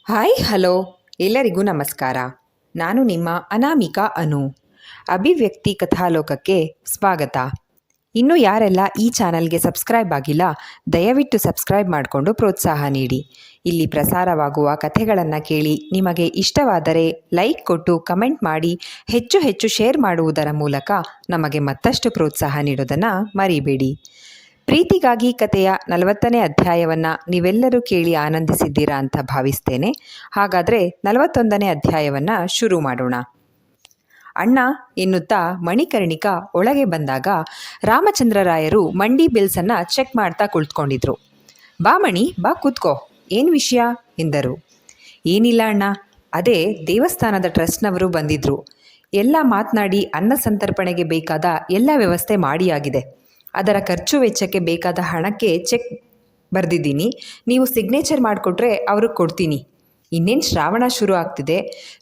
Hi hello ಎಲ್ಲರಿಗೂ ನಮಸ್ಕಾರ. ನಾನು ನಿಮ್ಮ ಅನಾಮಿಕಾ ಅನು. ಅಭಿವ್ಯಕ್ತಿ ಕಥಾಲೋಕಕ್ಕೆ ಸ್ವಾಗತ. ಇನ್ನೂ ಯಾರೆಲ್ಲ ಈ ಚಾನಲ್ಗೆ ಸಬ್ಸ್ಕ್ರೈಬ್ ಆಗಿಲ್ಲ, ದಯವಿಟ್ಟು ಸಬ್ಸ್ಕ್ರೈಬ್ ಮಾಡಿಕೊಂಡು ಪ್ರೋತ್ಸಾಹ ನೀಡಿ. ಇಲ್ಲಿ ಪ್ರಸಾರವಾಗುವ ಕಥೆಗಳನ್ನು ಕೇಳಿ ನಿಮಗೆ ಇಷ್ಟವಾದರೆ ಲೈಕ್ ಕೊಟ್ಟು ಕಮೆಂಟ್ ಮಾಡಿ ಹೆಚ್ಚು ಹೆಚ್ಚು ಶೇರ್ ಮಾಡುವುದರ ಮೂಲಕ ನಮಗೆ ಮತ್ತಷ್ಟು ಪ್ರೋತ್ಸಾಹ ನೀಡೋದನ್ನು ಮರಿಬೇಡಿ. ಪ್ರೀತಿಗಾಗಿ ಕಥೆಯ 40ನೇ ಅಧ್ಯಾಯವನ್ನು ನೀವೆಲ್ಲರೂ ಕೇಳಿ ಆನಂದಿಸಿದ್ದೀರಾ ಅಂತ ಭಾವಿಸ್ತೇನೆ. ಹಾಗಾದರೆ 41ನೇ ಅಧ್ಯಾಯವನ್ನು ಶುರು ಮಾಡೋಣ. ಅಣ್ಣ ಎನ್ನುತ್ತಾ ಮಣಿಕರ್ಣಿಕಾ ಒಳಗೆ ಬಂದಾಗ ರಾಮಚಂದ್ರರಾಯರು ಮಂಡಿ ಬಿಲ್ಸನ್ನು ಚೆಕ್ ಮಾಡ್ತಾ ಕುಳಿತುಕೊಂಡಿದ್ರು. ಬಾ ಮಣಿ, ಬಾ ಕೂತ್ಕೋ, ಏನು ವಿಷಯ ಎಂದರು. ಏನಿಲ್ಲ ಅಣ್ಣ, ಅದೇ ದೇವಸ್ಥಾನದ ಟ್ರಸ್ಟ್ನವರು ಬಂದಿದ್ದರು. ಎಲ್ಲ ಮಾತನಾಡಿ ಅನ್ನ ಸಂತರ್ಪಣೆಗೆ ಬೇಕಾದ ಎಲ್ಲ ವ್ಯವಸ್ಥೆ ಮಾಡಿಯಾಗಿದೆ. ಅದರ ಖರ್ಚು ವೆಚ್ಚಕ್ಕೆ ಬೇಕಾದ ಹಣಕ್ಕೆ ಚೆಕ್ ಬರೆದಿದ್ದೀನಿ. ನೀವು ಸಿಗ್ನೇಚರ್ ಮಾಡಿಕೊಟ್ರೆ ಅವ್ರಿಗೆ ಕೊಡ್ತೀನಿ. ಇನ್ನೇನು ಶ್ರಾವಣ ಶುರು ಆಗ್ತಿದೆ.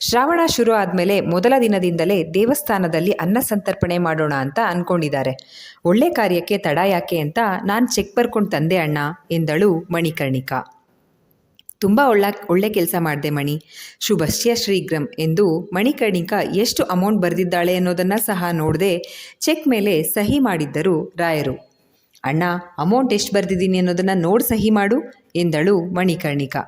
ಶ್ರಾವಣ ಶುರು ಆದಮೇಲೆ ಮೊದಲ ದಿನದಿಂದಲೇ ದೇವಸ್ಥಾನದಲ್ಲಿ ಅನ್ನ ಸಂತರ್ಪಣೆ ಮಾಡೋಣ ಅಂತ ಅಂದ್ಕೊಂಡಿದ್ದಾರೆ. ಒಳ್ಳೆ ಕಾರ್ಯಕ್ಕೆ ತಡ ಯಾಕೆ ಅಂತ ನಾನು ಚೆಕ್ ಬರ್ಕೊಂಡು ತಂದೆ ಅಣ್ಣ ಎಂದಳು ಮಣಿಕರ್ಣಿಕಾ. ತುಂಬ ಒಳ್ಳೆ ಕೆಲಸ ಮಾಡಿದೆ ಮಣಿ, ಶುಭಶ್ಯ ಶ್ರೀಗ್ರಂ ಎಂದು ಮಣಿಕರ್ಣಿಕಾ ಎಷ್ಟು ಅಮೌಂಟ್ ಬರೆದಿದ್ದಾಳೆ ಅನ್ನೋದನ್ನು ಸಹ ನೋಡದೆ ಚೆಕ್ ಮೇಲೆ ಸಹಿ ಮಾಡಿದ್ದರು ರಾಯರು. ಅಣ್ಣ, ಅಮೌಂಟ್ ಎಷ್ಟು ಬರೆದಿದ್ದೀನಿ ಅನ್ನೋದನ್ನು ನೋಡಿ ಸಹಿ ಮಾಡು ಎಂದಳು ಮಣಿಕರ್ಣಿಕಾ.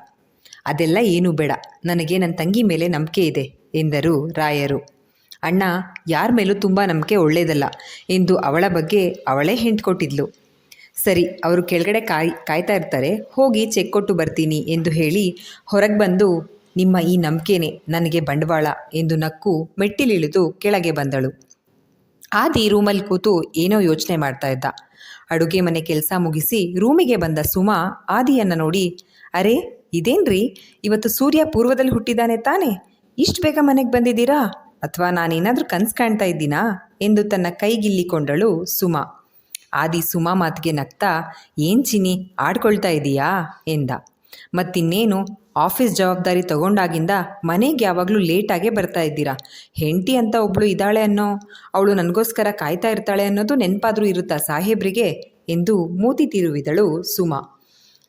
ಅದೆಲ್ಲ ಏನೂ ಬೇಡ, ನನಗೆ ನನ್ನ ತಂಗಿ ಮೇಲೆ ನಂಬಿಕೆ ಇದೆ ಎಂದರು ರಾಯರು. ಅಣ್ಣ, ಯಾರ ಮೇಲೂ ತುಂಬ ನಂಬಿಕೆ ಒಳ್ಳೆಯದಲ್ಲ ಎಂದು ಅವಳ ಬಗ್ಗೆ ಅವಳೇ ಹಿಂಟ್ ಕೊಟ್ಟಿದ್ಲು. ಸರಿ, ಅವರು ಕೆಳಗಡೆ ಕಾಯ್ತಾ ಇರ್ತಾರೆ, ಹೋಗಿ ಚೆಕ್ ಕೊಟ್ಟು ಬರ್ತೀನಿ ಎಂದು ಹೇಳಿ ಹೊರಗೆ ಬಂದು, ನಿಮ್ಮ ಈ ನಂಬಿಕೆನೇ ನನಗೆ ಬಂಡವಾಳ ಎಂದು ನಕ್ಕು ಮೆಟ್ಟಿಲಿಳಿದು ಕೆಳಗೆ ಬಂದಳು. ಆದಿ ರೂಮಲ್ಲಿ ಕೂತು ಏನೋ ಯೋಚನೆ ಮಾಡ್ತಾ ಇದ್ದ. ಅಡುಗೆ ಮನೆ ಕೆಲಸ ಮುಗಿಸಿ ರೂಮಿಗೆ ಬಂದ ಸುಮಾ ಆದಿಯನ್ನು ನೋಡಿ, ಅರೆ ಇದೇನ್ರಿ, ಇವತ್ತು ಸೂರ್ಯ ಪೂರ್ವದಲ್ಲಿ ಹುಟ್ಟಿದ್ದಾನೆ ತಾನೇ, ಇಷ್ಟು ಬೇಗ ಮನೆಗೆ ಬಂದಿದ್ದೀರಾ, ಅಥವಾ ನಾನೇನಾದರೂ ಕನಸು ಕಾಣ್ತಾ ಇದ್ದೀನಾ ಎಂದು ತನ್ನ ಕೈಗಿಲ್ಲಿಕೊಂಡಳು ಸುಮಾ. ಆದಿ ಸುಮಾ ಮಾತಿಗೆ ನಗ್ತಾ, ಏನು ಚಿನ್ನಿ ಆಡ್ಕೊಳ್ತಾ ಇದೀಯಾ ಎಂದ. ಮತ್ತಿನ್ನೇನು, ಆಫೀಸ್ ಜವಾಬ್ದಾರಿ ತಗೊಂಡಾಗಿಂದ ಮನೆಗೆ ಯಾವಾಗಲೂ ಲೇಟಾಗೇ ಬರ್ತಾ ಇದ್ದೀರಾ. ಹೆಂಡತಿ ಅಂತ ಒಬ್ಬಳು ಇದ್ದಾಳೆ ಅನ್ನೋ, ಅವಳು ನನಗೋಸ್ಕರ ಕಾಯ್ತಾ ಇರ್ತಾಳೆ ಅನ್ನೋದು ನೆನಪಾದರೂ ಇರುತ್ತಾ ಸಾಹೇಬ್ರಿಗೆ ಎಂದು ಮೂತಿ ತಿರುವಿದಳು ಸುಮಾ.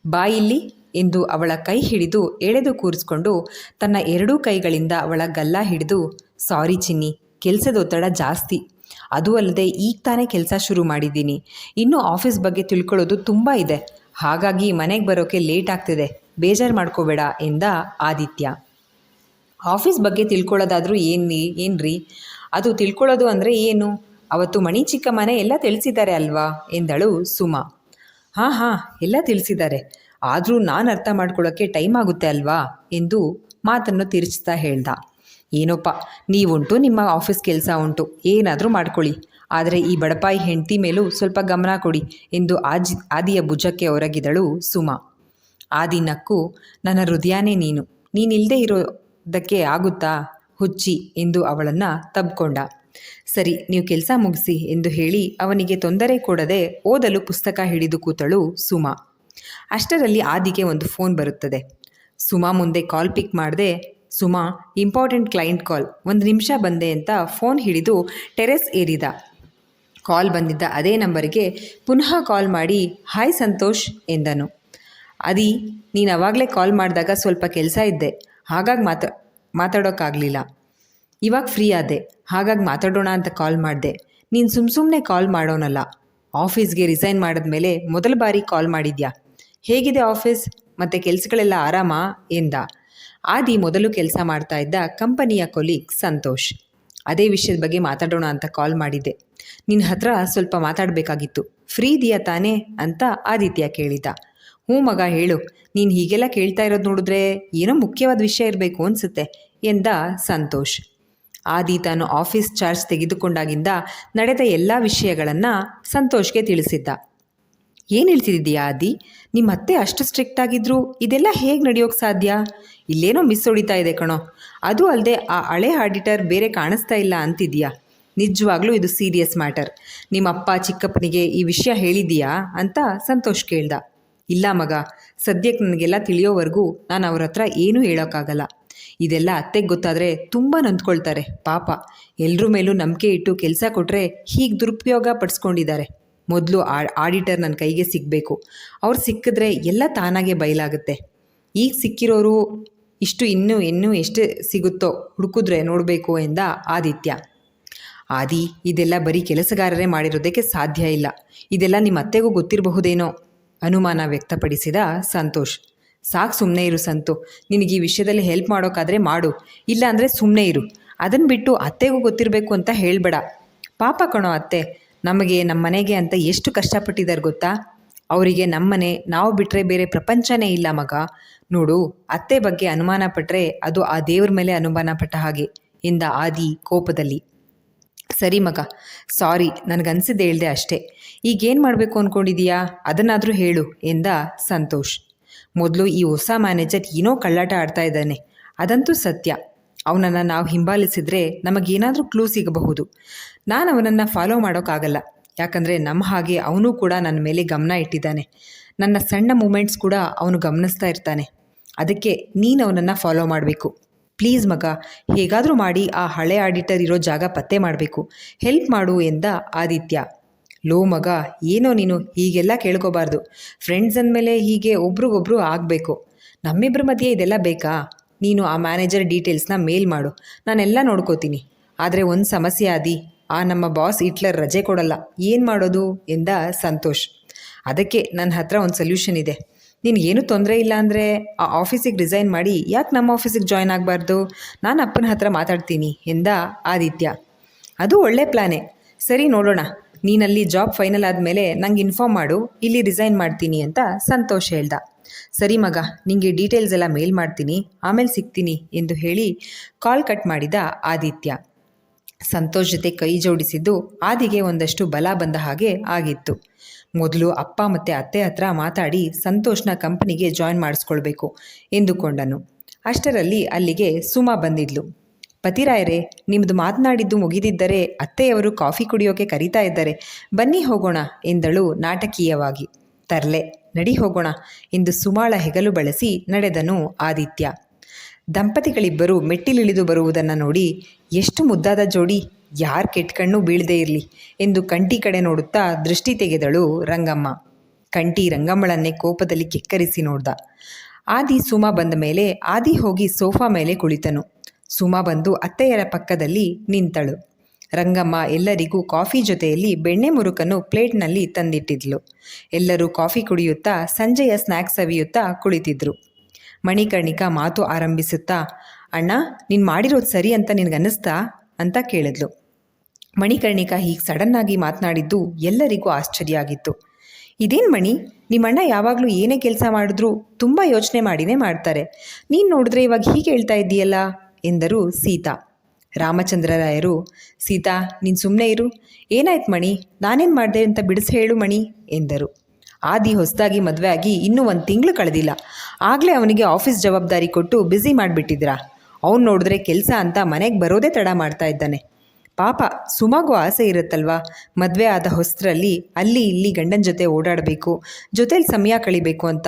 ಬಾಯಿಲ್ಲಿ ಎಂದು ಅವಳ ಕೈ ಹಿಡಿದು ಎಳೆದು ಕೂರಿಸ್ಕೊಂಡು ತನ್ನ ಎರಡೂ ಕೈಗಳಿಂದ ಅವಳ ಗಲ್ಲ ಹಿಡಿದು, ಸಾರಿ ಚಿನ್ನಿ, ಕೆಲಸದ ಒತ್ತಡ ಜಾಸ್ತಿ, ಅದೂ ಅಲ್ಲದೆ ಈಗ ತಾನೇ ಕೆಲಸ ಶುರು ಮಾಡಿದ್ದೀನಿ, ಇನ್ನೂ ಆಫೀಸ್ ಬಗ್ಗೆ ತಿಳ್ಕೊಳ್ಳೋದು ತುಂಬ ಇದೆ, ಹಾಗಾಗಿ ಮನೆಗೆ ಬರೋಕ್ಕೆ ಲೇಟ್ ಆಗ್ತಿದೆ, ಬೇಜಾರು ಮಾಡ್ಕೋಬೇಡ ಎಂದ ಆದಿತ್ಯ. ಆಫೀಸ್ ಬಗ್ಗೆ ತಿಳ್ಕೊಳ್ಳೋದಾದರೂ ಏನ್ರಿ, ಅದು ತಿಳ್ಕೊಳ್ಳೋದು ಅಂದರೆ ಏನು, ಅವತ್ತು ಮಣಿ ಚಿಕ್ಕ ಮನೆ ಎಲ್ಲ ತಿಳಿಸಿದ್ದಾರೆ ಅಲ್ವಾ ಎಂದಳು ಸುಮಾ. ಹಾಂ ಎಲ್ಲ ತಿಳಿಸಿದ್ದಾರೆ, ಆದರೂ ನಾನು ಅರ್ಥ ಮಾಡ್ಕೊಳ್ಳೋಕ್ಕೆ ಟೈಮ್ ಆಗುತ್ತೆ ಅಲ್ವಾ ಎಂದು ಮಾತನ್ನು ತಿರುಚ್ತಾ ಹೇಳ್ದ. ಏನೋಪ್ಪ, ನೀವುಂಟು, ನಿಮ್ಮ ಆಫೀಸ್ ಕೆಲಸ ಉಂಟು, ಏನಾದರೂ ಮಾಡ್ಕೊಳ್ಳಿ, ಆದರೆ ಈ ಬಡಪಾಯಿ ಹೆಂಡತಿ ಮೇಲೂ ಸ್ವಲ್ಪ ಗಮನ ಕೊಡಿ ಎಂದು ಆದಿಯ ಭುಜಕ್ಕೆ ಒರಗಿದಳು ಸುಮಾ. ಆದಿ ನಕ್ಕು, ನನ್ನ ಹೃದಯನೇ ನೀನಿಲ್ಲದೆ ಇರೋದಕ್ಕೆ ಆಗುತ್ತಾ ಹುಚ್ಚಿ ಎಂದು ಅವಳನ್ನು ತಬ್ಕೊಂಡ. ಸರಿ, ನೀವು ಕೆಲಸ ಮುಗಿಸಿ ಎಂದು ಹೇಳಿ ಅವನಿಗೆ ತೊಂದರೆ ಕೊಡದೆ ಓದಲು ಪುಸ್ತಕ ಹಿಡಿದು ಕೂತಳು ಸುಮಾ. ಅಷ್ಟರಲ್ಲಿ ಆದಿಗೆ ಒಂದು ಫೋನ್ ಬರುತ್ತದೆ. ಸುಮಾ ಮುಂದೆ ಕಾಲ್ ಪಿಕ್ ಮಾಡದೆ, ಸುಮಾ, ಇಂಪಾರ್ಟೆಂಟ್ ಕ್ಲೈಂಟ್ ಕಾಲ್, 1 ನಿಮಿಷ ಬಂದೆ ಅಂತ ಫೋನ್ ಹಿಡಿದು ಟೆರೆಸ್ ಏರಿದ. ಕಾಲ್ ಬಂದಿದ್ದ ಅದೇ ನಂಬರಿಗೆ ಪುನಃ ಕಾಲ್ ಮಾಡಿ, ಹಾಯ್ ಸಂತೋಷ್ ಎಂದನು. ಅದಿ, ನೀನು ಅವಾಗಲೇ ಕಾಲ್ ಮಾಡಿದಾಗ ಸ್ವಲ್ಪ ಕೆಲಸ ಇದ್ದೆ, ಹಾಗಾಗಿ ಮಾತಾಡೋಕ್ಕಾಗಲಿಲ್ಲ. ಇವಾಗ ಫ್ರೀ ಆದೆ, ಹಾಗಾಗಿ ಮಾತಾಡೋಣ ಅಂತ ಕಾಲ್ ಮಾಡಿದೆ. ನೀನು ಸುಮ್ಮನೆ ಕಾಲ್ ಮಾಡೋನಲ್ಲ, ಆಫೀಸ್ಗೆ ರಿಸೈನ್ ಮಾಡಿದ್ಮೇಲೆ ಮೊದಲ ಬಾರಿ ಕಾಲ್ ಮಾಡಿದ್ಯಾ. ಹೇಗಿದೆ ಆಫೀಸ್, ಮತ್ತು ಕೆಲಸಗಳೆಲ್ಲ ಆರಾಮಾ ಎಂದ. ಆದಿ ಮೊದಲು ಕೆಲಸ ಮಾಡ್ತಾ ಇದ್ದ ಕಂಪನಿಯ ಕೊಲೀಗ್ ಸಂತೋಷ್. ಅದೇ ವಿಷಯದ ಬಗ್ಗೆ ಮಾತಾಡೋಣ ಅಂತ ಕಾಲ್ ಮಾಡಿದ್ದೆ, ನಿನ್ನ ಹತ್ರ ಸ್ವಲ್ಪ ಮಾತಾಡಬೇಕಾಗಿತ್ತು, ಫ್ರೀ ಇದೆಯಾ ತಾನೇ ಅಂತ ಆದಿತ್ಯ ಕೇಳಿದ. ಹ್ಞೂ ಮಗ ಹೇಳು, ನೀನು ಹೀಗೆಲ್ಲ ಕೇಳ್ತಾ ಇರೋದು ನೋಡಿದ್ರೆ ಏನೋ ಮುಖ್ಯವಾದ ವಿಷಯ ಇರಬೇಕು ಅನಿಸುತ್ತೆ ಎಂದ ಸಂತೋಷ್. ಆದಿ ತಾನು ಆಫೀಸ್ ಚಾರ್ಜ್ ತೆಗೆದುಕೊಂಡಾಗಿಂದ ನಡೆದ ಎಲ್ಲ ವಿಷಯಗಳನ್ನು ಸಂತೋಷ್ಗೆ ತಿಳಿಸಿದ್ದ. ಏನು ಹೇಳ್ತಿದ್ದೀಯಾ ಆದಿ, ನಿಮ್ಮ ಅತ್ತೆ ಅಷ್ಟು ಸ್ಟ್ರಿಕ್ಟ್ ಆಗಿದ್ರು ಇದೆಲ್ಲ ಹೇಗೆ ನಡೆಯೋಕ್ಕೆ ಸಾಧ್ಯ, ಇಲ್ಲೇನೋ ಮಿಸ್ ಹೊಡಿತಾ ಇದೆ ಕಣೋ, ಅದು ಅಲ್ಲದೆ ಆ ಹಳೆ ಆಡಿಟರ್ ಬೇರೆ ಕಾಣಿಸ್ತಾ ಇಲ್ಲ ಅಂತಿದೆಯಾ, ನಿಜವಾಗ್ಲೂ ಇದು ಸೀರಿಯಸ್ ಮ್ಯಾಟರ್, ನಿಮ್ಮಪ್ಪ ಚಿಕ್ಕಪ್ಪನಿಗೆ ಈ ವಿಷಯ ಹೇಳಿದೀಯಾ ಅಂತ ಸಂತೋಷ್ ಕೇಳ್ದ. ಇಲ್ಲ ಮಗ, ಸದ್ಯಕ್ಕೆ ನನಗೆಲ್ಲ ತಿಳಿಯೋವರೆಗೂ ನಾನು ಅವ್ರ ಹತ್ರ ಏನೂ ಹೇಳೋಕ್ಕಾಗಲ್ಲ, ಇದೆಲ್ಲ ಅತ್ತೆಗೆ ಗೊತ್ತಾದರೆ ತುಂಬ ನೊಂದ್ಕೊಳ್ತಾರೆ ಪಾಪ, ಎಲ್ಲರ ಮೇಲೂ ನಂಬಿಕೆ ಇಟ್ಟು ಕೆಲಸ ಕೊಟ್ಟರೆ ಹೀಗೆ ದುರುಪಯೋಗ ಪಡಿಸ್ಕೊಂಡಿದ್ದಾರೆ. ಮೊದಲು ಆಡಿಟರ್ ನನ್ನ ಕೈಗೆ ಸಿಗಬೇಕು, ಅವ್ರು ಸಿಕ್ಕಿದ್ರೆ ಎಲ್ಲ ತಾನಾಗೆ ಬಯಲಾಗುತ್ತೆ. ಈಗ ಸಿಕ್ಕಿರೋರು ಇನ್ನೂ ಎಷ್ಟು ಸಿಗುತ್ತೋ ಹುಡುಕಿದ್ರೆ ನೋಡಬೇಕು ಎಂದ ಆದಿತ್ಯ. ಆದಿ, ಇದೆಲ್ಲ ಬರೀ ಕೆಲಸಗಾರರೇ ಮಾಡಿರೋದಕ್ಕೆ ಸಾಧ್ಯ ಇಲ್ಲ. ಇದೆಲ್ಲ ನಿಮ್ಮ ಅತ್ತೆಗೂ ಗೊತ್ತಿರಬಹುದೇನೋ ಅನುಮಾನ ವ್ಯಕ್ತಪಡಿಸಿದ ಸಂತೋಷ್. ಸಾಕು, ಸುಮ್ಮನೆ ಇರು ಸಂತು. ನಿನಗೆ ಈ ವಿಷಯದಲ್ಲಿ ಹೆಲ್ಪ್ ಮಾಡೋಕ್ಕಾದರೆ ಮಾಡು, ಇಲ್ಲ ಅಂದರೆ ಸುಮ್ಮನೆ ಇರು. ಅದನ್ನು ಬಿಟ್ಟು ಅತ್ತೆಗೂ ಗೊತ್ತಿರಬೇಕು ಅಂತ ಹೇಳಬೇಡ. ಪಾಪ ಕಣೋ ಅತ್ತೆ, ನಮಗೆ ನಮ್ಮ ಮನೆಗೆ ಅಂತ ಎಷ್ಟು ಕಷ್ಟಪಟ್ಟಿದ್ದಾರೆ ಗೊತ್ತಾ? ಅವರಿಗೆ ನಮ್ಮನೆ ನಾವು ಬಿಟ್ಟರೆ ಬೇರೆ ಪ್ರಪಂಚನೇ ಇಲ್ಲ ಮಗ. ನೋಡು, ಅತ್ತೆ ಬಗ್ಗೆ ಅನುಮಾನ ಪಟ್ಟರೆ ಅದು ಆ ದೇವ್ರ ಮೇಲೆ ಅನುಮಾನ ಪಟ್ಟ ಹಾಗೆ ಎಂದ ಆದಿ ಕೋಪದಲ್ಲಿ. ಸರಿ ಮಗ, ಸಾರಿ, ನನಗನ್ಸಿದ್ದು ಹೇಳ್ದೆ ಅಷ್ಟೇ. ಈಗೇನು ಮಾಡಬೇಕು ಅಂದ್ಕೊಂಡಿದೀಯಾ ಅದನ್ನಾದರೂ ಹೇಳು ಎಂದ ಸಂತೋಷ್. ಮೊದಲು ಈ ಹೊಸ ಮ್ಯಾನೇಜರ್ ಏನೋ ಕಳ್ಳಾಟ ಆಡ್ತಾ ಇದ್ದಾನೆ, ಅದಂತೂ ಸತ್ಯ. ಅವನನ್ನು ನಾವು ಹಿಂಬಾಲಿಸಿದರೆ ನಮಗೇನಾದರೂ ಕ್ಲೂ ಸಿಗಬಹುದು. ನಾನು ಅವನನ್ನು ಫಾಲೋ ಮಾಡೋಕ್ಕಾಗಲ್ಲ, ಯಾಕಂದರೆ ನಮ್ಮ ಹಾಗೆ ಅವನು ಕೂಡ ನನ್ನ ಮೇಲೆ ಗಮನ ಇಟ್ಟಿದ್ದಾನೆ. ನನ್ನ ಸಣ್ಣ ಮೂಮೆಂಟ್ಸ್ ಕೂಡ ಅವನು ಗಮನಿಸ್ತಾ ಇರ್ತಾನೆ. ಅದಕ್ಕೆ ನೀನು ಅವನನ್ನು ಫಾಲೋ ಮಾಡಬೇಕು. ಪ್ಲೀಸ್ ಮಗ, ಹೇಗಾದರೂ ಮಾಡಿ ಆ ಹಳೆ ಆಡಿಟರ್ ಇರೋ ಜಾಗ ಪತ್ತೆ ಮಾಡಬೇಕು. ಹೆಲ್ಪ್ ಮಾಡು ಎಂದ ಆದಿತ್ಯ. ಲೋ ಮಗ, ಏನೋ ನೀನು ಹೀಗೆಲ್ಲ ಕೇಳ್ಕೋಬಾರ್ದು. ಫ್ರೆಂಡ್ಸ್ ಅಂದಮೇಲೆ ಹೀಗೆ ಒಬ್ರಿಗೊಬ್ರು ಆಗಬೇಕು. ನಮ್ಮಿಬ್ಬರ ಮಧ್ಯೆ ಇದೆಲ್ಲ ಬೇಕಾ? ನೀನು ಆ ಮ್ಯಾನೇಜರ್ ಡೀಟೇಲ್ಸ್ನ ಮೇಲ್ ಮಾಡು, ನಾನೆಲ್ಲ ನೋಡ್ಕೋತೀನಿ. ಆದರೆ ಒಂದು ಸಮಸ್ಯೆ ಆದಿ, ಆ ನಮ್ಮ ಬಾಸ್ ಹಿಟ್ಲರ್ ರಜೆ ಕೊಡಲ್ಲ. ಏನು ಮಾಡೋದು ಎಂದ ಸಂತೋಷ್. ಅದಕ್ಕೆ ನನ್ನ ಹತ್ರ ಒಂದು ಸೊಲ್ಯೂಷನ್ ಇದೆ. ನಿನಗೇನು ತೊಂದರೆ ಇಲ್ಲ ಅಂದರೆ ಆ ಆಫೀಸಿಗೆ ರಿಸೈನ್ ಮಾಡಿ ಯಾಕೆ ನಮ್ಮ ಆಫೀಸಿಗೆ ಜಾಯ್ನ್ ಆಗಬಾರ್ದು? ನಾನು ಅಪ್ಪನ ಹತ್ರ ಮಾತಾಡ್ತೀನಿ ಎಂದ ಆದಿತ್ಯ. ಅದು ಒಳ್ಳೆ ಪ್ಲ್ಯಾನೇ. ಸರಿ, ನೋಡೋಣ. ನೀನಲ್ಲಿ ಜಾಬ್ ಫೈನಲ್ ಆದಮೇಲೆ ನಂಗೆ ಇನ್ಫಾರ್ಮ್ ಮಾಡು, ಇಲ್ಲಿ ರಿಸೈನ್ ಮಾಡ್ತೀನಿ ಅಂತ ಸಂತೋಷ್ ಹೇಳ್ದ. ಸರಿ ಮಗ, ನಿಂಗೆ ಡೀಟೇಲ್ಸ್ ಎಲ್ಲ ಮೇಲ್ ಮಾಡ್ತೀನಿ, ಆಮೇಲೆ ಸಿಗ್ತೀನಿ ಎಂದು ಹೇಳಿ ಕಾಲ್ ಕಟ್ ಮಾಡಿದ ಆದಿತ್ಯ. ಸಂತೋಷ್ ಜೊತೆ ಕೈ ಜೋಡಿಸಿದ್ದು ಆದಿಗೆ ಒಂದಷ್ಟು ಬಲ ಬಂದ ಹಾಗೆ ಆಗಿತ್ತು. ಮೊದಲು ಅಪ್ಪ ಮತ್ತು ಅತ್ತೆ ಹತ್ರ ಮಾತಾಡಿ ಸಂತೋಷ್ನ ಕಂಪನಿಗೆ ಜಾಯಿನ್ ಮಾಡಿಸ್ಕೊಳ್ಬೇಕು ಎಂದುಕೊಂಡನು. ಅಷ್ಟರಲ್ಲಿ ಅಲ್ಲಿಗೆ ಸುಮಾ ಬಂದಿದ್ಲು. ಪತಿರಾಯರೇ, ನಿಮ್ಮದು ಮಾತನಾಡಿದ್ದು ಮುಗಿದಿದ್ದರೆ ಅತ್ತೆಯವರು ಕಾಫಿ ಕುಡಿಯೋಕೆ ಕರೀತಾ ಇದ್ದಾರೆ, ಬನ್ನಿ ಹೋಗೋಣ ಎಂದಳು ನಾಟಕೀಯವಾಗಿ. ತರ್ಲೆ, ನಡಿ ಹೋಗೋಣ ಎಂದು ಸುಮಾಳ ಹೆಗಲು ಬಳಸಿ ನಡೆದನು ಆದಿತ್ಯ. ದಂಪತಿಗಳಿಬ್ಬರು ಮೆಟ್ಟಿಲಿಳಿದು ಬರುವುದನ್ನು ನೋಡಿ, ಎಷ್ಟು ಮುದ್ದಾದ ಜೋಡಿ, ಯಾರು ಕೆಟ್ಟ ಕಣ್ಣು ಬೀಳದೇ ಇರಲಿ ಎಂದು ಕಂಠಿ ಕಡೆ ನೋಡುತ್ತಾ ದೃಷ್ಟಿ ತೆಗೆದಳು ರಂಗಮ್ಮ. ಕಂಠಿ ರಂಗಮ್ಮಳನ್ನೇ ಕೋಪದಲ್ಲಿ ಕೆಕ್ಕರಿಸಿ ನೋಡ್ದ. ಆದಿ ಸುಮಾ ಬಂದ ಮೇಲೆ ಆದಿ ಹೋಗಿ ಸೋಫಾ ಮೇಲೆ ಕುಳಿತನು. ಸುಮಾ ಬಂದು ಅತ್ತೆಯರ ಪಕ್ಕದಲ್ಲಿ ನಿಂತಳು. ರಂಗಮ್ಮ ಎಲ್ಲರಿಗೂ ಕಾಫಿ ಜೊತೆಯಲ್ಲಿ ಬೆಣ್ಣೆ ಮುರುಕನ್ನು ಪ್ಲೇಟ್ನಲ್ಲಿ ತಂದಿಟ್ಟಿದ್ಲು. ಎಲ್ಲರೂ ಕಾಫಿ ಕುಡಿಯುತ್ತಾ ಸಂಜೆಯ ಸ್ನ್ಯಾಕ್ಸ್ ಸವಿಯುತ್ತಾ ಕುಳಿತಿದ್ರು. ಮಣಿಕರ್ಣಿಕಾ ಮಾತು ಆರಂಭಿಸುತ್ತಾ, ಅಣ್ಣ, ನೀನು ಮಾಡಿರೋದು ಸರಿ ಅಂತ ನಿನಗನ್ನಿಸ್ತಾ ಅಂತ ಕೇಳಿದ್ಲು. ಮಣಿಕರ್ಣಿಕಾ ಹೀಗೆ ಸಡನ್ನಾಗಿ ಮಾತನಾಡಿದ್ದು ಎಲ್ಲರಿಗೂ ಆಶ್ಚರ್ಯ ಆಗಿತ್ತು. ಇದೇನು ಮಣಿ, ನಿಮ್ಮಣ್ಣ ಯಾವಾಗಲೂ ಏನೇ ಕೆಲಸ ಮಾಡಿದ್ರೂ ತುಂಬ ಯೋಚನೆ ಮಾಡಿನೇ ಮಾಡ್ತಾರೆ. ನೀನು ನೋಡಿದ್ರೆ ಇವಾಗ ಹೀಗೆ ಹೇಳ್ತಾ ಇದ್ದೀಯಲ್ಲ ಎಂದರು ಸೀತಾ. ರಾಮಚಂದ್ರರಾಯರು, ಸೀತಾ, ನೀನು ಸುಮ್ಮನೆ ಇರು. ಏನಾಯ್ತು ಮಣಿ, ನಾನೇನು ಮಾಡಿದೆ ಅಂತ ಬಿಡಿಸಿ ಹೇಳು ಮಣಿ ಎಂದರು. ಆದಿ ಹೊಸದಾಗಿ ಮದುವೆ ಆಗಿ ಇನ್ನೂ 1 ತಿಂಗಳು ಕಳೆದಿಲ್ಲ, ಆಗಲೇ ಅವನಿಗೆ ಆಫೀಸ್ ಜವಾಬ್ದಾರಿ ಕೊಟ್ಟು ಬ್ಯುಸಿ ಮಾಡಿಬಿಟ್ಟಿದ್ರಾ? ಅವ್ನು ನೋಡಿದ್ರೆ ಕೆಲಸ ಅಂತ ಮನೆಗೆ ಬರೋದೇ ತಡ ಮಾಡ್ತಾ ಇದ್ದಾನೆ. ಪಾಪ ಸುಮಾಗೂ ಆಸೆ ಇರುತ್ತಲ್ವಾ, ಮದುವೆ ಆದ ಹೊಸರಲ್ಲಿ ಅಲ್ಲಿ ಇಲ್ಲಿ ಗಂಡನ ಜೊತೆ ಓಡಾಡಬೇಕು, ಜೊತೇಲಿ ಸಮಯ ಕಳಿಬೇಕು ಅಂತ.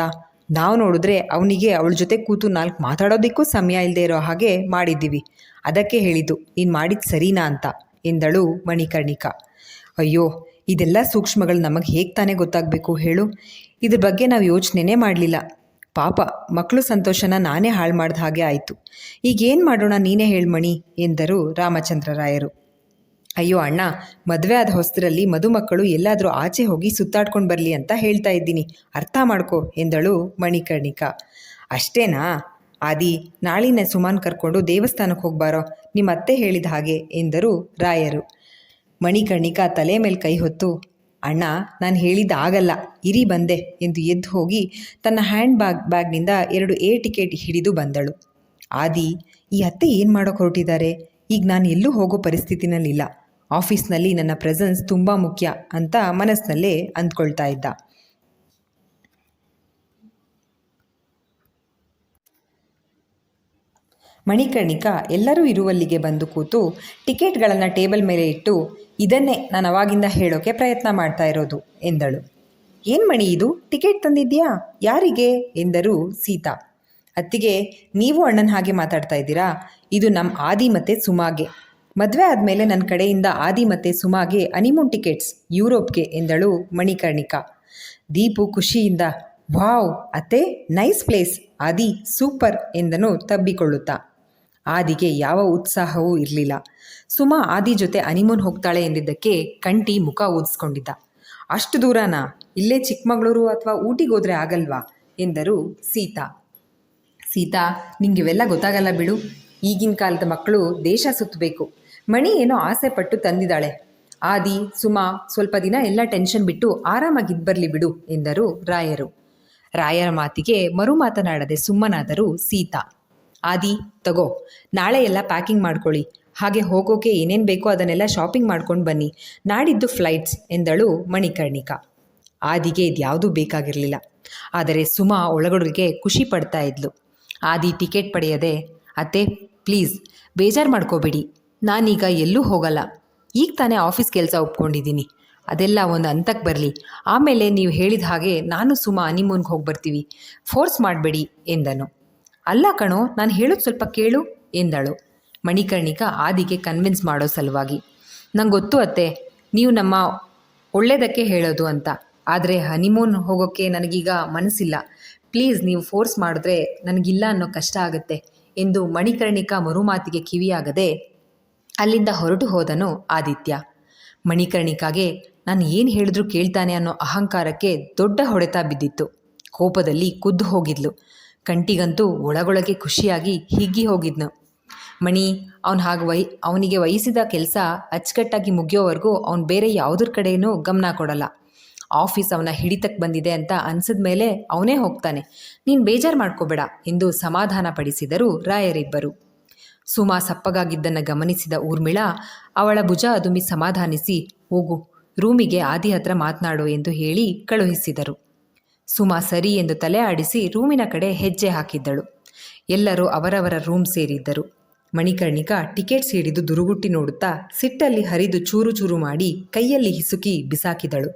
ನಾವು ನೋಡಿದ್ರೆ ಅವನಿಗೆ ಅವಳ ಜೊತೆ ಕೂತು 4 ಮಾತಾಡೋದಕ್ಕೂ ಸಮಯ ಇಲ್ಲದೆ ಇರೋ ಹಾಗೆ ಮಾಡಿದ್ದೀವಿ. ಅದಕ್ಕೆ ಹೇಳಿದ್ದು ನೀನು ಮಾಡಿದ್ದು ಸರಿನಾ ಅಂತ ಎಂದಳು ಮಣಿಕರ್ಣಿಕಾ. ಅಯ್ಯೋ, ಇದೆಲ್ಲ ಸೂಕ್ಷ್ಮಗಳು ನಮಗೆ ಹೇಗೆ ತಾನೇ ಗೊತ್ತಾಗಬೇಕು ಹೇಳು? ಇದ್ರ ಬಗ್ಗೆ ನಾವು ಯೋಚನೆನೇ ಮಾಡಲಿಲ್ಲ. ಪಾಪ ಮಕ್ಕಳು ಸಂತೋಷನ ನಾನೇ ಹಾಳು ಮಾಡಿದ ಹಾಗೆ ಆಯಿತು. ಈಗೇನು ಮಾಡೋಣ, ನೀನೇ ಹೇಳ್ಮಣಿ ಎಂದರು ರಾಮಚಂದ್ರರಾಯರು. ಅಯ್ಯೋ ಅಣ್ಣ, ಮದುವೆ ಆದ ಹೊಸರಲ್ಲಿ ಮದುಮಕ್ಕಳು ಎಲ್ಲಾದರೂ ಆಚೆ ಹೋಗಿ ಸುತ್ತಾಡ್ಕೊಂಡು ಬರಲಿ ಅಂತ ಹೇಳ್ತಾ ಇದ್ದೀನಿ, ಅರ್ಥ ಮಾಡ್ಕೊ ಎಂದಳು ಮಣಿಕರ್ಣಿಕಾ. ಅಷ್ಟೇನಾ? ಆದಿ, ನಾಳಿನ ಸುಮಾನ್ ಕರ್ಕೊಂಡು ದೇವಸ್ಥಾನಕ್ಕೆ ಹೋಗ್ಬಾರೋ, ನಿಮ್ಮ ಅತ್ತೆ ಹೇಳಿದ ಹಾಗೆ ಎಂದರು ರಾಯರು. ಮಣಿಕರ್ಣಿಕಾ ತಲೆ ಮೇಲೆ ಕೈ ಹೊತ್ತು, ಅಣ್ಣ, ನಾನು ಹೇಳಿದ್ದು ಆಗಲ್ಲ, ಇರಿ ಬಂದೆ ಎಂದು ಎದ್ದು ಹೋಗಿ ತನ್ನ ಹ್ಯಾಂಡ್ ಬ್ಯಾಗ್ನಿಂದ 2 ಏರ್ ಟಿಕೆಟ್ ಹಿಡಿದು ಬಂದಳು. ಆದಿ, ಈ ಅತ್ತೆ ಏನು ಮಾಡೋಕೆ ಹೊರಟಿದ್ದಾರೆ? ಈಗ ನಾನು ಎಲ್ಲೂ ಹೋಗೋ ಪರಿಸ್ಥಿತಿನಲ್ಲಿಲ್ಲ. ಆಫೀಸ್ನಲ್ಲಿ ನನ್ನ ಪ್ರೆಸೆನ್ಸ್ ತುಂಬ ಮುಖ್ಯ ಅಂತ ಮನಸ್ಸಿನಲ್ಲೇ ಅಂದ್ಕೊಳ್ತಾ ಇದ್ದ. ಮಣಿಕರ್ಣಿಕಾ ಎಲ್ಲರೂ ಇರುವಲ್ಲಿಗೆ ಬಂದು ಕೂತು ಟಿಕೆಟ್ಗಳನ್ನು ಟೇಬಲ್ ಮೇಲೆ ಇಟ್ಟು, ಇದನ್ನೇ ನಾನು ಅವಾಗಿಂದ ಹೇಳೋಕೆ ಪ್ರಯತ್ನ ಮಾಡ್ತಾ ಇರೋದು ಎಂದಳು. ಏನು ಮಣಿ ಇದು, ಟಿಕೆಟ್ ತಂದಿದ್ಯಾ? ಯಾರಿಗೆ ಎಂದರು ಸೀತಾ. ಅತ್ತಿಗೆ, ನೀವು ಅಣ್ಣನ ಹಾಗೆ ಮಾತಾಡ್ತಾ ಇದ್ದೀರಾ? ಇದು ನಮ್ಮ ಆದಿ ಮತ್ತು ಸುಮಾಗೆ. ಮದುವೆ ಆದಮೇಲೆ ನನ್ನ ಕಡೆಯಿಂದ ಆದಿ ಮತ್ತು ಸುಮಾಗೆ ಹನಿಮೂನ್ ಟಿಕೆಟ್ಸ್ ಯುರೋಪ್ಗೆ ಎಂದಳು ಮಣಿಕರ್ಣಿಕಾ. ದೀಪು ಖುಷಿಯಿಂದ, ವಾವ್ ಅತ್ತೆ, ನೈಸ್ ಪ್ಲೇಸ್. ಆದಿ ಸೂಪರ್ ಎಂದನು ತಬ್ಬಿಕೊಳ್ಳುತ್ತಾ. ಆದಿಗೆ ಯಾವ ಉತ್ಸಾಹವೂ ಇರಲಿಲ್ಲ. ಸುಮಾ ಆದಿ ಜೊತೆ ಹನಿಮೂನ್ ಹೋಗ್ತಾಳೆ ಎಂದಿದ್ದಕ್ಕೆ ಕಂಠಿ ಮುಖ ಊದಿಸ್ಕೊಂಡಿದ್ದ. ಅಷ್ಟು ದೂರನಾ? ಇಲ್ಲೇ ಚಿಕ್ಕಮಗಳೂರು ಅಥವಾ ಊಟಿಗೆ ಹೋದರೆ ಆಗಲ್ವಾ ಎಂದರು ಸೀತಾ. ಸೀತಾ, ನಿಂಗಿವೆಲ್ಲ ಗೊತ್ತಾಗಲ್ಲ ಬಿಡು. ಈಗಿನ ಕಾಲದ ಮಕ್ಕಳು ದೇಶ ಸುತ್ತಬೇಕು. ಮಣಿ ಏನೋ ಆಸೆ ಪಟ್ಟು ತಂದಿದ್ದಾಳೆ. ಆದಿ, ಸುಮಾ ಸ್ವಲ್ಪ ದಿನ ಎಲ್ಲ ಟೆನ್ಷನ್ ಬಿಟ್ಟು ಆರಾಮಾಗಿದ್ದು ಬರಲಿ ಬಿಡು ಎಂದರು ರಾಯರು. ರಾಯರ ಮಾತಿಗೆ ಮರು ಮಾತನಾಡದೆ ಸುಮ್ಮನಾದರು ಸೀತಾ. ಆದಿ, ತಗೋ, ನಾಳೆ ಎಲ್ಲ ಪ್ಯಾಕಿಂಗ್ ಮಾಡ್ಕೊಳ್ಳಿ. ಹಾಗೆ ಹೋಗೋಕೆ ಏನೇನು ಬೇಕೋ ಅದನ್ನೆಲ್ಲ ಶಾಪಿಂಗ್ ಮಾಡ್ಕೊಂಡು ಬನ್ನಿ. ನಾಡಿದ್ದು ಫ್ಲೈಟ್ಸ್ ಎಂದಳು ಮಣಿಕರ್ಣಿಕಾ. ಆದಿಗೆ ಇದ್ಯಾವುದೂ ಬೇಕಾಗಿರಲಿಲ್ಲ. ಆದರೆ ಸುಮಾ ಒಳಗಡೆಗೆ ಖುಷಿ ಪಡ್ತಾ ಇದ್ಲು. ಆದಿ ಟಿಕೆಟ್ ಪಡೆಯದೆ, ಅತ್ತೆ ಪ್ಲೀಸ್ ಬೇಜಾರು ಮಾಡ್ಕೋಬೇಡಿ, ನಾನೀಗ ಎಲ್ಲೂ ಹೋಗಲ್ಲ. ಈಗ ತಾನೇ ಆಫೀಸ್ ಕೆಲಸ ಒಪ್ಕೊಂಡಿದ್ದೀನಿ. ಅದೆಲ್ಲ ಒಂದು ಹಂತಕ್ಕೆ ಬರಲಿ. ಆಮೇಲೆ ನೀವು ಹೇಳಿದ ಹಾಗೆ ನಾನು ಸುಮಾ ಹನಿಮೂನ್ಗೆ ಹೋಗಿ ಬರ್ತೀವಿ. ಫೋರ್ಸ್ ಮಾಡಬೇಡಿ ಎಂದನು. ಅಲ್ಲ ಕಣೋ, ನಾನು ಹೇಳೋದು ಸ್ವಲ್ಪ ಕೇಳು ಎಂದಳು ಮಣಿಕರ್ಣಿಕಾ ಆದಿಗೆ ಕನ್ವಿನ್ಸ್ ಮಾಡೋ ಸಲುವಾಗಿ. ನಂಗೆ ಗೊತ್ತು ಅತ್ತೆ, ನೀವು ನಮ್ಮ ಒಳ್ಳೆಯದಕ್ಕೆ ಹೇಳೋದು ಅಂತ. ಆದರೆ ಹನಿಮೂನ್ ಹೋಗೋಕ್ಕೆ ನನಗೀಗ ಮನಸ್ಸಿಲ್ಲ. ಪ್ಲೀಸ್ ನೀವು ಫೋರ್ಸ್ ಮಾಡಿದ್ರೆ ನನಗಿಲ್ಲ ಅನ್ನೋ ಕಷ್ಟ ಆಗುತ್ತೆ ಎಂದು ಮಣಿಕರ್ಣಿಕಾ ಮರುಮಾತಿಗೆ ಕಿವಿಯಾಗದೆ ಅಲ್ಲಿಂದ ಹೊರಟು ಹೋದನು ಆದಿತ್ಯ. ಮಣಿಕರ್ಣಿಕಾಗೆ ನಾನು ಏನು ಹೇಳಿದ್ರೂ ಕೇಳ್ತಾನೆ ಅನ್ನೋ ಅಹಂಕಾರಕ್ಕೆ ದೊಡ್ಡ ಹೊಡೆತ ಬಿದ್ದಿತ್ತು. ಕೋಪದಲ್ಲಿ ಕುದ್ದು ಹೋಗಿದ್ಲು. ಕಂಠಿಗಂತೂ ಒಳಗೊಳಗೆ ಖುಷಿಯಾಗಿ ಹಿಗ್ಗಿ ಹೋಗಿದ್ನು. ಮಣಿ, ಅವನಿಗೆ ವಹಿಸಿದ ಕೆಲಸ ಅಚ್ಚುಕಟ್ಟಾಗಿ ಮುಗಿಯೋವರೆಗೂ ಅವನು ಬೇರೆ ಯಾವುದ್ರ ಕಡೆಯೂ ಗಮನ ಕೊಡಲ್ಲ. ಆಫೀಸ್ ಅವನ ಹಿಡಿತಕ್ಕೆ ಬಂದಿದೆ ಅಂತ ಅನಿಸಿದ ಮೇಲೆ ಅವನೇ ಹೋಗ್ತಾನೆ. ನೀನು ಬೇಜಾರು ಮಾಡ್ಕೋಬೇಡ ಎಂದು ಸಮಾಧಾನ ಪಡಿಸಿದರು ರಾಯರಿಬ್ಬರು. ಸುಮಾ ಸಪ್ಪಗಾಗಿದ್ದನ್ನು ಗಮನಿಸಿದ ಊರ್ಮಿಳಾ ಅವಳ ಭುಜ ಅದುಮಿ ಸಮಾಧಾನಿಸಿ, ಹೋಗು, ರೂಮಿಗೆ ಆದಿ ಹತ್ರ ಮಾತನಾಡು ಎಂದು ಹೇಳಿ ಕಳುಹಿಸಿದರು. ಸುಮಾ ಸರಿ ಎಂದು ತಲೆ ಆಡಿಸಿ ರೂಮಿನ ಕಡೆ ಹೆಜ್ಜೆ ಹಾಕಿದ್ದಳು. ಎಲ್ಲರೂ ಅವರವರ ರೂಮ್ ಸೇರಿದ್ದರು. ಮಣಿಕರ್ಣಿಕಾ ಟಿಕೆಟ್ಸ್ ಹಿಡಿದು ದುರುಗುಟ್ಟಿ ನೋಡುತ್ತಾ ಸಿಟ್ಟಲ್ಲಿ ಹರಿದು ಚೂರು ಚೂರು ಮಾಡಿ ಕೈಯಲ್ಲಿ ಹಿಸುಕಿ ಬಿಸಾಕಿದಳು.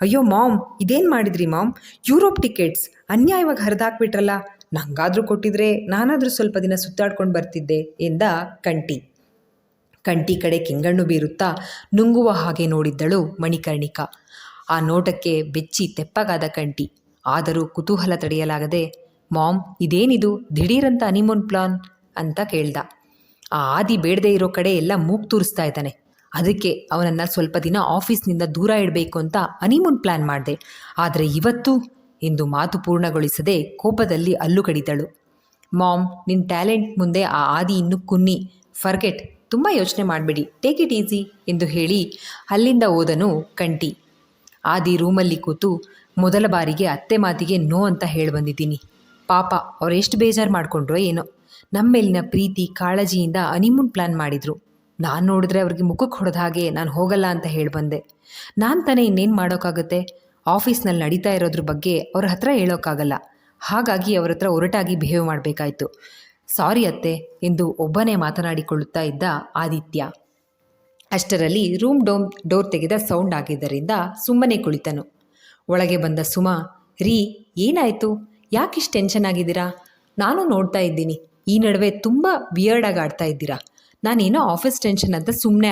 ಅಯ್ಯೋ ಮಾಮ್, ಇದೇನು ಮಾಡಿದ್ರಿ ಮಾಮ್? ಯುರೋಪ್ ಟಿಕೆಟ್ಸ್ ಅನ್ಯಾಯವಾಗಿ ಹರಿದಾಕ್ಬಿಟ್ರಲ್ಲ. ನಂಗಾದರೂ ಕೊಟ್ಟಿದ್ರೆ ನಾನಾದರೂ ಸ್ವಲ್ಪ ದಿನ ಸುತ್ತಾಡ್ಕೊಂಡು ಬರ್ತಿದ್ದೆ ಎಂದ ಕಂಠಿ ಕಡೆ ಕೆಂಗಣ್ಣು ಬೀರುತ್ತಾ ನುಂಗುವ ಹಾಗೆ ನೋಡಿದ್ದಳು ಮಣಿಕರ್ಣಿಕಾ. ಆ ನೋಟಕ್ಕೆ ಬೆಚ್ಚಿ ತೆಪ್ಪಗಾದ ಕಂಠಿ. ಆದರೂ ಕುತೂಹಲ ತಡೆಯಲಾಗದೆ, ಮಾಮ್ ಇದೇನಿದು ದಿಢೀರಂತ ಹನಿಮೂನ್ ಪ್ಲಾನ್ ಅಂತ ಕೇಳ್ದ. ಆ ಆದಿ ಬೇಡದೇ ಇರೋ ಕಡೆ ಎಲ್ಲ ಮೂಗು ತೂರಿಸ್ತಾ ಇದ್ದಾನೆ. ಅದಕ್ಕೆ ಅವನನ್ನು ಸ್ವಲ್ಪ ದಿನ ಆಫೀಸ್ನಿಂದ ದೂರ ಇಡಬೇಕು ಅಂತ ಹನಿಮೂನ್ ಪ್ಲ್ಯಾನ್ ಮಾಡಿದೆ. ಆದರೆ ಇವತ್ತು ಎಂದು ಮಾತು ಪೂರ್ಣಗೊಳಿಸದೆ ಕೋಪದಲ್ಲಿ ಹಲ್ಲು ಕಡಿದಳು. ಮಾಮ್, ನಿನ್ನ ಟ್ಯಾಲೆಂಟ್ ಮುಂದೆ ಆ ಆದಿ ಇನ್ನೂ ಕುನ್ನಿ. ಫರ್ಗೆಟ್, ತುಂಬ ಯೋಚನೆ ಮಾಡಬೇಡಿ, ಟೇಕ್ ಇಟ್ ಈಸಿ ಎಂದು ಹೇಳಿ ಅಲ್ಲಿಂದ ಹೋದನು ಕಂಠಿ. ಆದಿ ರೂಮಲ್ಲಿ ಕೂತು, ಮೊದಲ ಬಾರಿಗೆ ಅತ್ತೆ ಮಾತಿಗೆ ನೋ ಅಂತ ಹೇಳಿ ಬಂದಿದ್ದೀನಿ. ಪಾಪ ಅವ್ರು ಎಷ್ಟು ಬೇಜಾರು ಮಾಡಿಕೊಂಡ್ರೋ ಏನೋ. ನಮ್ಮ ಮೇಲಿನ ಪ್ರೀತಿ ಕಾಳಜಿಯಿಂದ ಹನಿಮೂನ್ ಪ್ಲ್ಯಾನ್ ಮಾಡಿದರು. ನಾನು ನೋಡಿದ್ರೆ ಅವ್ರಿಗೆ ಮುಖಕ್ಕೆ ಹೊಡೆದ ಹಾಗೆ ನಾನು ಹೋಗಲ್ಲ ಅಂತ ಹೇಳಿ ಬಂದೆ. ನಾನು ತಾನೇ ಇನ್ನೇನು ಮಾಡೋಕ್ಕಾಗುತ್ತೆ? ಆಫೀಸ್ನಲ್ಲಿ ನಡೀತಾ ಇರೋದ್ರ ಬಗ್ಗೆ ಅವ್ರ ಹತ್ರ ಹೇಳೋಕ್ಕಾಗಲ್ಲ. ಹಾಗಾಗಿ ಅವ್ರ ಹತ್ರ ಒರಟಾಗಿ ಬಿಹೇವ್ ಮಾಡಬೇಕಾಯ್ತು. ಸಾರಿ ಅತ್ತೆ ಎಂದು ಒಬ್ಬನೇ ಮಾತನಾಡಿಕೊಳ್ಳುತ್ತಾ ಇದ್ದ ಆದಿತ್ಯ. ಅಷ್ಟರಲ್ಲಿ ರೂಮ್ ಡೋರ್ ತೆಗೆದ ಸೌಂಡ್ ಆಗಿದ್ದರಿಂದ ಸುಮ್ಮನೆ ಕುಳಿತನು. ಒಳಗೆ ಬಂದ ಸುಮಾ, ರೀ ಏನಾಯಿತು? ಯಾಕಿಷ್ಟು ಟೆನ್ಷನ್ ಆಗಿದ್ದೀರಾ? ನಾನು ನೋಡ್ತಾ ಇದ್ದೀನಿ, ಈ ನಡುವೆ ತುಂಬ ವಿಯರ್ಡಾಗಿ ಆಡ್ತಾ ಇದ್ದೀರಾ. ನಾನೇನೋ ಆಫೀಸ್ ಟೆನ್ಷನ್ ಅಂತ ಸುಮ್ಮನೆ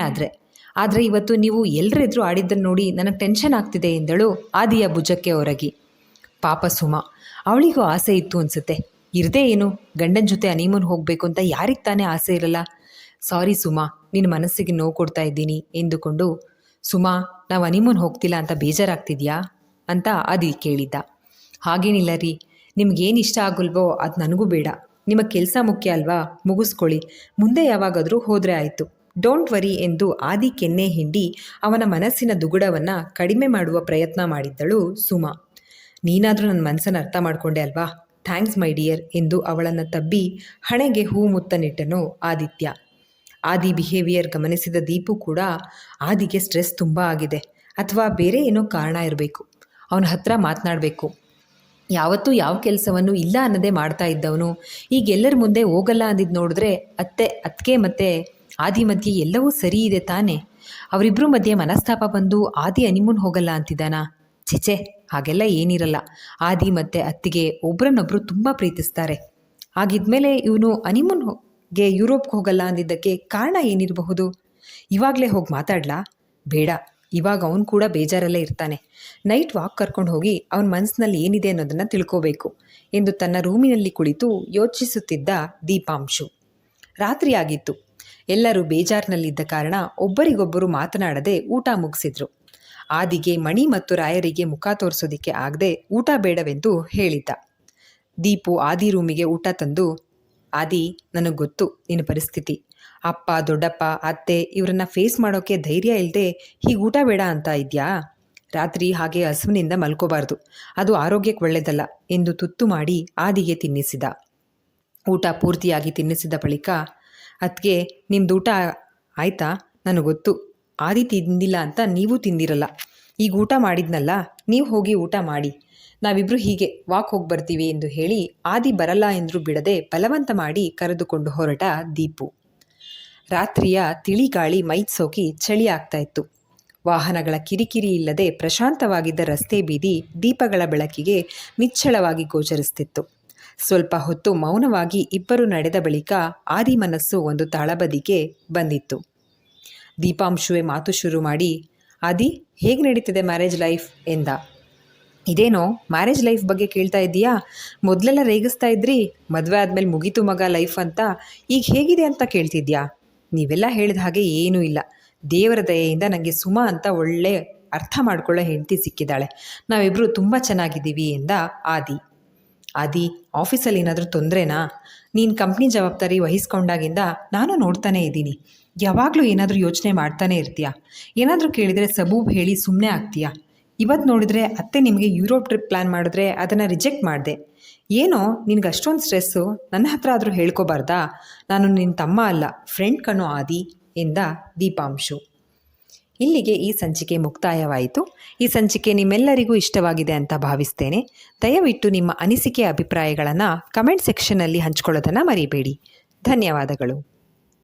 ಆದರೆ ಇವತ್ತು ನೀವು ಎಲ್ಲರೆದುರು ಆಡಿದ್ದನ್ನು ನೋಡಿ ನನಗೆ ಟೆನ್ಷನ್ ಆಗ್ತಿದೆ ಎಂದಳು ಆದಿಯ ಭುಜಕ್ಕೆ ಹೊರಗಿ. ಪಾಪ ಸುಮಾ, ಅವಳಿಗೂ ಆಸೆ ಇತ್ತು ಅನಿಸುತ್ತೆ. ಇರದೇ ಏನು, ಗಂಡನ ಜೊತೆ ಹನಿಮೂನ್ ಹೋಗಬೇಕು ಅಂತ ಯಾರಿಗೆ ತಾನೇ ಆಸೆ ಇರಲ್ಲ. ಸಾರಿ ಸುಮಾ, ನಿನ್ನ ಮನಸ್ಸಿಗೆ ನೋವು ಕೊಡ್ತಾ ಇದ್ದೀನಿ ಎಂದುಕೊಂಡು, ಸುಮಾ ನಾವು ಹನಿಮೂನ್ ಹೋಗ್ತಿಲ್ಲ ಅಂತ ಬೇಜಾರಾಗ್ತಿದ್ಯಾ ಅಂತ ಆದಿ ಕೇಳಿದ್ದ. ಹಾಗೇನಿಲ್ಲ ರೀ, ನಿಮಗೇನು ಇಷ್ಟ ಆಗಲ್ವೋ ಅದು ನನಗೂ ಬೇಡ. ನಿಮ್ಮ ಕೆಲಸ ಮುಖ್ಯ ಅಲ್ವಾ, ಮುಗಿಸ್ಕೊಳ್ಳಿ, ಮುಂದೆ ಯಾವಾಗಾದರೂ ಹೋದರೆ ಆಯಿತು, ಡೋಂಟ್ ವರಿ ಎಂದು ಆದಿ ಕೆನ್ನೆ ಹಿಂಡಿ ಅವನ ಮನಸ್ಸಿನ ದುಗುಡವನ್ನು ಕಡಿಮೆ ಮಾಡುವ ಪ್ರಯತ್ನ ಮಾಡಿದ್ದಳು ಸುಮಾ. ನೀನಾದರೂ ನನ್ನ ಮನಸ್ಸನ್ನು ಅರ್ಥ ಮಾಡಿಕೊಂಡೆ ಅಲ್ವಾ, ಥ್ಯಾಂಕ್ಸ್ ಮೈ ಡಿಯರ್ ಎಂದು ಅವಳನ್ನು ತಬ್ಬಿ ಹಣೆಗೆ ಹೂ ಮುತ್ತನಿಟ್ಟನು ಆದಿತ್ಯ. ಆದಿ ಬಿಹೇವಿಯರ್ ಗಮನಿಸಿದ ದೀಪು ಕೂಡ ಆದಿಗೆ ಸ್ಟ್ರೆಸ್ ತುಂಬ ಆಗಿದೆ ಅಥವಾ ಬೇರೆ ಏನೋ ಕಾರಣ ಇರಬೇಕು. ಅವನ ಹತ್ರ ಮಾತನಾಡಬೇಕು. ಯಾವತ್ತೂ ಯಾವ ಕೆಲಸವನ್ನು ಇಲ್ಲ ಅನ್ನೋದೇ ಮಾಡ್ತಾ ಇದ್ದವನು ಈಗ ಎಲ್ಲರ ಮುಂದೆ ಹೋಗಲ್ಲ ಅಂದಿದ್ದು ನೋಡಿದ್ರೆ ಅತ್ತಿಗೆ ಮತ್ತು ಆದಿ ಮಧ್ಯೆ ಎಲ್ಲವೂ ಸರಿ ಇದೆ ತಾನೇ. ಅವರಿಬ್ಬರ ಮಧ್ಯೆ ಮನಸ್ತಾಪ ಬಂದು ಆದಿ ಹನಿಮೂನ್ ಹೋಗಲ್ಲ ಅಂತಿದ್ದಾನಾ? ಛೆಛೆ, ಹಾಗೆಲ್ಲ ಏನಿರಲ್ಲ. ಆದಿ ಮತ್ತು ಅತ್ತಿಗೆ ಒಬ್ರನ್ನೊಬ್ಬರು ತುಂಬ ಪ್ರೀತಿಸ್ತಾರೆ. ಹಾಗಿದ್ಮೇಲೆ ಇವನು ಹನಿಮೂನ್ಗೆ ಯುರೋಪ್ಗೆ ಹೋಗಲ್ಲ ಅಂದಿದ್ದಕ್ಕೆ ಕಾರಣ ಏನಿರಬಹುದು? ಇವಾಗಲೇ ಹೋಗಿ ಮಾತಾಡ್ಲಾ? ಬೇಡ, ಇವಾಗ ಅವನು ಕೂಡ ಬೇಜಾರಲ್ಲೇ ಇರ್ತಾನೆ. ನೈಟ್ ವಾಕ್ ಕರ್ಕೊಂಡು ಹೋಗಿ ಅವನ ಮನಸ್ಸಿನಲ್ಲಿ ಏನಿದೆ ಅನ್ನೋದನ್ನು ತಿಳ್ಕೋಬೇಕು ಎಂದು ತನ್ನ ರೂಮಿನಲ್ಲಿ ಕುಳಿತು ಯೋಚಿಸುತ್ತಿದ್ದ ದೀಪಾಂಶು. ರಾತ್ರಿ ಆಗಿತ್ತು. ಎಲ್ಲರೂ ಬೇಜಾರಿನಲ್ಲಿದ್ದ ಕಾರಣ ಒಬ್ಬರಿಗೊಬ್ಬರು ಮಾತನಾಡದೆ ಊಟ ಮುಗಿಸಿದ್ರು. ಆದಿಗೆ ಮಣಿ ಮತ್ತು ರಾಯರಿಗೆ ಮುಖ ತೋರಿಸೋದಿಕ್ಕೆ ಆಗದೆ ಊಟ ಬೇಡವೆಂದು ಹೇಳಿದ್ದ. ದೀಪು ಆದಿ ರೂಮಿಗೆ ಊಟ ತಂದು, ಆದಿ, ನನಗೆ ಗೊತ್ತು ನಿನ್ನ ಪರಿಸ್ಥಿತಿ. ಅಪ್ಪ, ದೊಡ್ಡಪ್ಪ, ಅತ್ತೆ ಇವರನ್ನ ಫೇಸ್ ಮಾಡೋಕ್ಕೆ ಧೈರ್ಯ ಇಲ್ಲದೆ ಹೀಗೆ ಊಟ ಬೇಡ ಅಂತ ಇದೆಯಾ? ರಾತ್ರಿ ಹಾಗೆ ಹಸುವಿನಿಂದ ಮಲ್ಕೋಬಾರ್ದು, ಅದು ಆರೋಗ್ಯಕ್ಕೆ ಒಳ್ಳೆಯದಲ್ಲ ಎಂದು ತುತ್ತು ಮಾಡಿ ಆದಿಗೆ ತಿನ್ನಿಸಿದ. ಊಟ ಪೂರ್ತಿಯಾಗಿ ತಿನ್ನಿಸಿದ ಬಳಿಕ, ಅದಕ್ಕೆ ನಿಮ್ಮದು ಊಟ ಆಯಿತಾ? ನನಗೆ ಗೊತ್ತು ಆದಿ ತಿಂದಿಲ್ಲ ಅಂತ ನೀವು ತಿಂದಿರಲ್ಲ. ಈಗ ಊಟ ಮಾಡಿದ್ನಲ್ಲ, ನೀವು ಹೋಗಿ ಊಟ ಮಾಡಿ, ನಾವಿಬ್ಬರು ಹೀಗೆ ವಾಕ್ ಹೋಗಿ ಬರ್ತೀವಿ ಎಂದು ಹೇಳಿ ಆದಿ ಬರಲ್ಲ ಎಂದರೂ ಬಿಡದೆ ಬಲವಂತ ಮಾಡಿ ಕರೆದುಕೊಂಡು ಹೊರಟ ದೀಪು. ರಾತ್ರಿಯ ತಿಳಿ ಗಾಳಿ ಮೈದ್ ಸೋಕಿ ಚಳಿ ಆಗ್ತಾ ಇತ್ತು. ವಾಹನಗಳ ಕಿರಿಕಿರಿ ಇಲ್ಲದೆ ಪ್ರಶಾಂತವಾಗಿದ್ದ ರಸ್ತೆ ಬೀದಿ ದೀಪಗಳ ಬೆಳಕಿಗೆ ನಿಚ್ಚಳವಾಗಿ ಗೋಚರಿಸುತ್ತಿತ್ತು. ಸ್ವಲ್ಪ ಹೊತ್ತು ಮೌನವಾಗಿ ಇಬ್ಬರು ನಡೆದ ಬಳಿಕ ಆದಿ ಮನಸ್ಸು ಒಂದು ತಳಬದಿಗೆ ಬಂದಿತ್ತು. ದೀಪಾಂಶುವೆ ಮಾತು ಶುರು ಮಾಡಿ, ಆದಿ, ಹೇಗೆ ನಡೀತಿದೆ ಮ್ಯಾರೇಜ್ ಲೈಫ್ ಎಂದ. ಇದೇನೋ ಮ್ಯಾರೇಜ್ ಲೈಫ್ ಬಗ್ಗೆ ಕೇಳ್ತಾ ಇದ್ದೀಯಾ? ಮೊದಲೆಲ್ಲ ರೇಗಿಸ್ತಾ ಇದ್ರಿ, ಮದುವೆ ಆದಮೇಲೆ ಮುಗೀತು ಮಗ ಲೈಫ್ ಅಂತ, ಈಗ ಹೇಗಿದೆ ಅಂತ ಕೇಳ್ತಿದ್ಯಾ? ನೀವೆಲ್ಲ ಹೇಳಿದ ಹಾಗೆ ಏನೂ ಇಲ್ಲ. ದೇವರ ದಯೆಯಿಂದ ನನಗೆ ಸುಮಾ ಅಂತ ಒಳ್ಳೆ ಅರ್ಥ ಮಾಡ್ಕೊಳ್ಳೋ ಹೆಂಡತಿ ಸಿಕ್ಕಿದ್ದಾಳೆ. ನಾವಿಬ್ಬರು ತುಂಬ ಚೆನ್ನಾಗಿದ್ದೀವಿ ಎಂದ ಆದಿ. ಆದಿ, ಆಫೀಸಲ್ಲಿ ಏನಾದರೂ ತೊಂದರೆನಾ? ನೀನು ಕಂಪ್ನಿ ಜವಾಬ್ದಾರಿ ವಹಿಸ್ಕೊಂಡಾಗಿಂದ ನಾನು ನೋಡ್ತಾನೇ ಇದ್ದೀನಿ. ಯಾವಾಗಲೂ ಏನಾದರೂ ಯೋಚನೆ ಮಾಡ್ತಾನೆ ಇರ್ತೀಯ. ಏನಾದರೂ ಕೇಳಿದರೆ ಸಬೂಬ್ ಹೇಳಿ ಸುಮ್ಮನೆ ಆಗ್ತೀಯಾ? ಇವತ್ತು ನೋಡಿದರೆ ಅತ್ತೆ ನಿಮಗೆ ಯುರೋಪ್ ಟ್ರಿಪ್ ಪ್ಲ್ಯಾನ್ ಮಾಡಿದ್ರೆ ಅದನ್ನು ರಿಜೆಕ್ಟ್ ಮಾಡಿದೆ. ಏನೋ ನಿನಗೆ ಅಷ್ಟೊಂದು ಸ್ಟ್ರೆಸ್ಸು, ನನ್ನ ಹತ್ರ ಆದರೂ ಹೇಳ್ಕೊಬಾರ್ದಾ? ನಾನು ನಿನ್ನ ತಮ್ಮ ಅಲ್ಲ, ಫ್ರೆಂಡ್ ಕಣೋ ಆದಿ ಎಂದ ದೀಪಾಂಶು. ಇಲ್ಲಿಗೆ ಈ ಸಂಚಿಕೆ ಮುಕ್ತಾಯವಾಯಿತು. ಈ ಸಂಚಿಕೆ ನಿಮ್ಮೆಲ್ಲರಿಗೂ ಇಷ್ಟವಾಗಿದೆ ಅಂತ ಭಾವಿಸ್ತೇನೆ. ದಯವಿಟ್ಟು ನಿಮ್ಮ ಅನಿಸಿಕೆ ಅಭಿಪ್ರಾಯಗಳನ್ನು ಕಮೆಂಟ್ ಸೆಕ್ಷನ್ನಲ್ಲಿ ಹಂಚ್ಕೊಳ್ಳೋದನ್ನು ಮರಿಬೇಡಿ. ಧನ್ಯವಾದಗಳು.